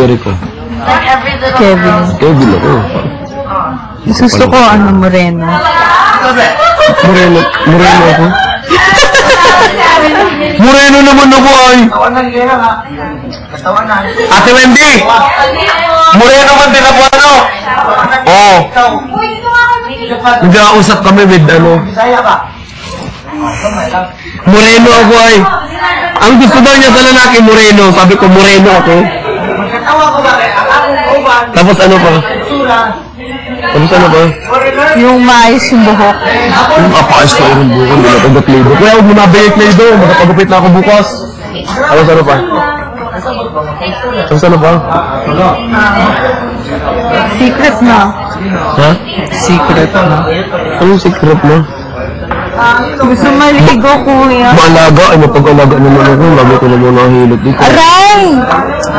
Erica. Kevin. Kevin ako. Gusto ko moreno. Moreno ako. Moreno naman ako ay. Ate Wendy! Moreno man din ako ano? Oo. Nag-ausap kami with Moreno ako ay. Ang gusto daw niya sa lalaki, moreno. Sabi ko, moreno ako. Tapos ano pa? Tapos ano ba? Yung mais yung buhok. Yung apayos ko yung buhok. Hindi na pag-play-doh. Kaya huwag mo nabigay play-doh. Magkapagupit na ako bukas. Tapos ano pa? Tapos ano pa? Secret na. Ha? Secret na. Anong secret mo? Gusto maligo, kuya. Maalaga? Ay, mapag-alaga naman ako. Lagi ko naman nakahilot dito. Aray!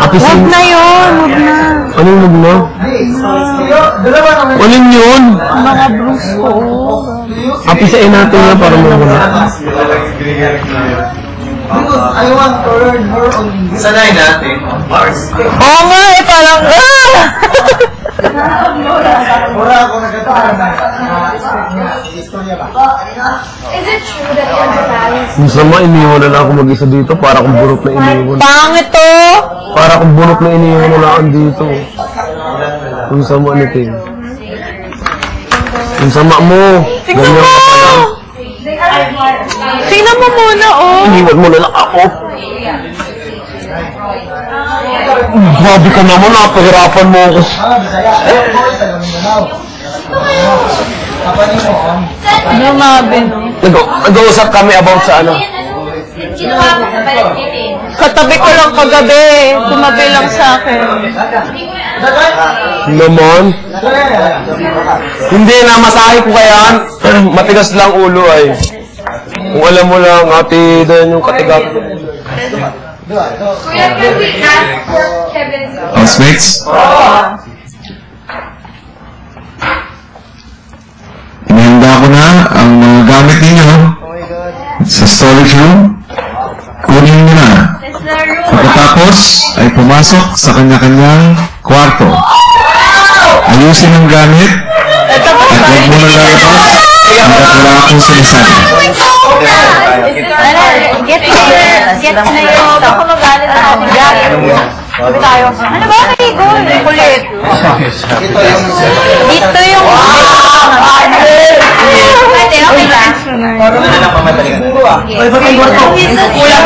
Huwag na yun. Huwag na. Anong huwag na? Anong yun? Mga bruise ko. Apisain natin nga para mawala. I want to learn more on English. Sanay natin. Oo nga eh, parang Mura ako nagkataon na istorya ba? Is it true that you're Paris? Minsan iniwan na lang ako mag-isa dito para akong bunot na iniwan. pangit to. Para akong bunot na iniwan na lang dito. Yung sama ni Ting. Yung sama mo. Tingnan mo! Tingnan mo muna, oh. Iniwan mo na lang ako. Grabe ka naman, napahirapan mo ako. Lumabi, no? Nag-uusap kami about sa ano. Katabi ko lang kagabi. Tumabi lang sa akin. Naman? Hindi na, masahe ko kaya. Matigas lang ulo ay. Kung alam mo lang, ate, doon yung katigat. Kuya, can we ask Kevin's Housemates? Inihanda ko na ang mga gamit ninyo sa storage room. Kunin nyo na. Pagkatapos ay pumasok sa kanya-kanyang kwarto. Ayusin ang gamit at huwag mo na lalabas hanggat wala akong sinasabi. Get na yun. Baka magalit na ako. Sabi tayo. Ano ba kayo? Kulit. Dito yung... Pwede, okay lang. Kulang